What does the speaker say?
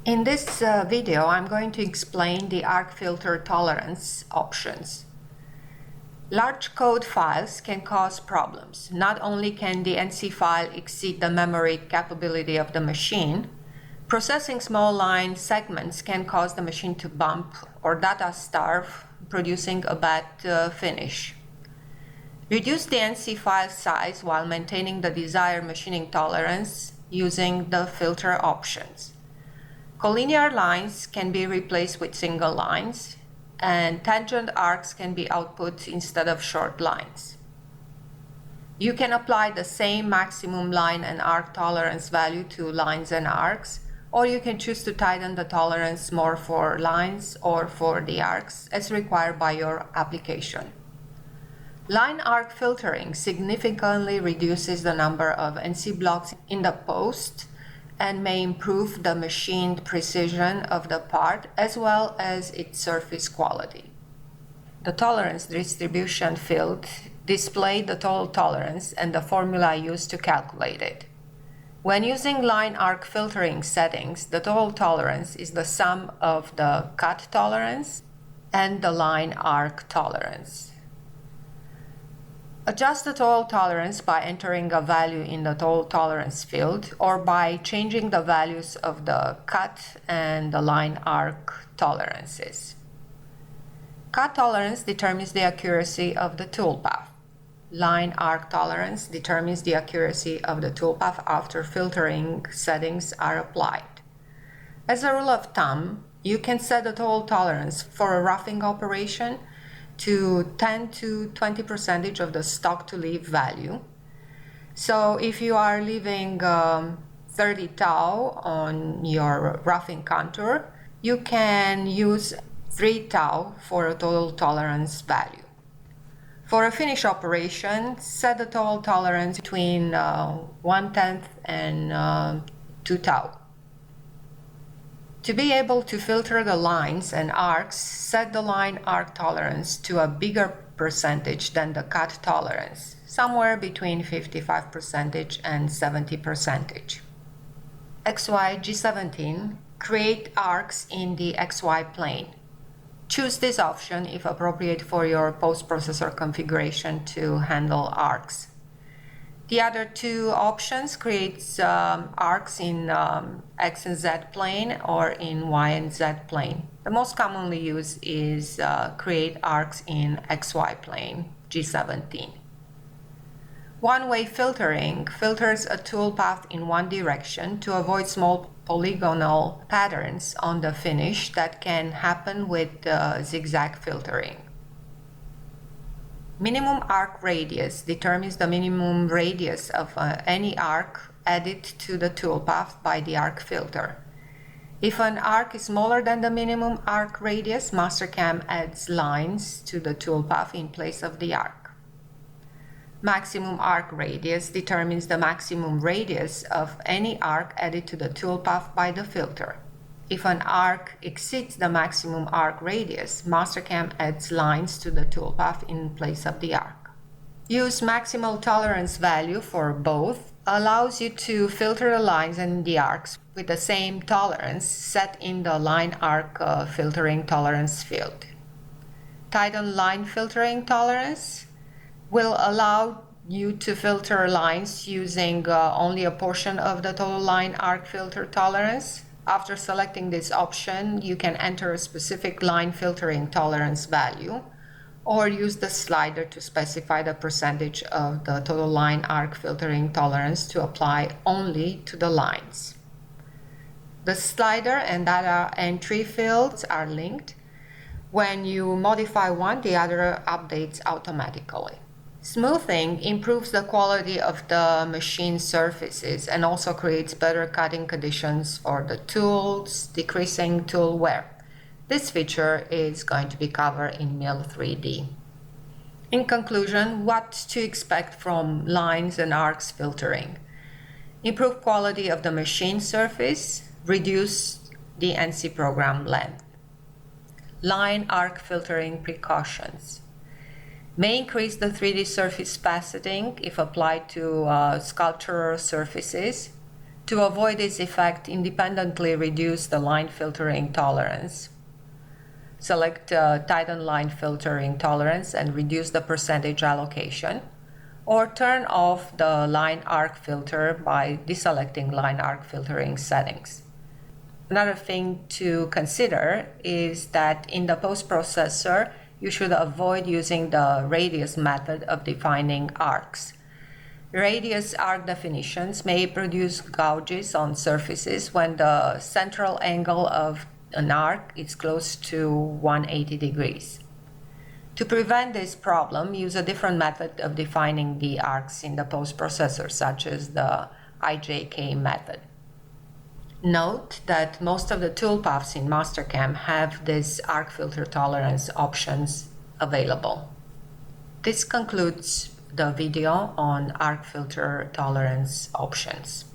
In this video, I'm going to explain the Arcfilter tolerance options. Large code files can cause problems. Not only can the NC file exceed the memory capability of the machine, processing small line segments can cause the machine to bump or data starve, producing a bad finish. Reduce the NC file size while maintaining the desired machining tolerance using the filter options. Collinear lines can be replaced with single lines, and tangent arcs can be output instead of short lines. You can apply the same maximum line and arc tolerance value to lines and arcs, or you can choose to tighten the tolerance more for lines or for the arcs as required by your application. Line arc filtering significantly reduces the number of NC blocks in the post and may improve the machined precision of the part as well as its surface quality. The tolerance distribution field displays the total tolerance and the formula used to calculate it. When using line arc filtering settings, the total tolerance is the sum of the cut tolerance and the line arc tolerance. Adjust the total tolerance by entering a value in the total tolerance field or by changing the values of the cut and the line arc tolerances. Cut tolerance determines the accuracy of the toolpath. Line arc tolerance determines the accuracy of the toolpath after filtering settings are applied. As a rule of thumb, you can set the total tolerance for a roughing operation to 10 to 20% of the stock to leave value. So if you are leaving 30 tau on your roughing contour, you can use 3 tau for a total tolerance value. For a finish operation, set the total tolerance between 1/10 and 2 tau. To be able to filter the lines and arcs, set the line arc tolerance to a bigger percentage than the cut tolerance, somewhere between 55% and 70%. XY G17, create arcs in the XY plane. Choose this option if appropriate for your post-processor configuration to handle arcs. The other two options creates arcs in X and Z plane or in Y and Z plane. The most commonly used is create arcs in XY plane, G17. One-way filtering filters a toolpath in one direction to avoid small polygonal patterns on the finish that can happen with zigzag filtering. Minimum arc radius determines the minimum radius of any arc added to the toolpath by the Arcfilter. If an arc is smaller than the minimum arc radius, Mastercam adds lines to the toolpath in place of the arc. Maximum arc radius determines the maximum radius of any arc added to the toolpath by the filter. If an arc exceeds the maximum arc radius, Mastercam adds lines to the toolpath in place of the arc. Use maximal tolerance value for both allows you to filter the lines and the arcs with the same tolerance set in the line arc filtering tolerance field. Tighten line filtering tolerance will allow you to filter lines using only a portion of the total line arc filter tolerance. After selecting this option, you can enter a specific line filtering tolerance value or use the slider to specify the percentage of the total line arc filtering tolerance to apply only to the lines. The slider and data entry fields are linked. When you modify one, the other updates automatically. Smoothing improves the quality of the machine surfaces and also creates better cutting conditions for the tools, decreasing tool wear. This feature is going to be covered in Mill 3D. In conclusion, what to expect from lines and arcs filtering? Improve quality of the machine surface, reduce the NC program length. Line arc filtering precautions. May increase the 3D surface faceting if applied to sculptural surfaces. To avoid this effect, independently reduce the line filtering tolerance. Select Tighten line filtering tolerance and reduce the percentage allocation, or turn off the line arc filter by deselecting line arc filtering settings. Another thing to consider is that in the post-processor, you should avoid using the radius method of defining arcs. Radius arc definitions may produce gouges on surfaces when the central angle of an arc is close to 180 degrees. To prevent this problem, use a different method of defining the arcs in the post-processor, such as the IJK method. Note that most of the toolpaths in Mastercam have these arc filter tolerance options available. This concludes the video on arc filter tolerance options.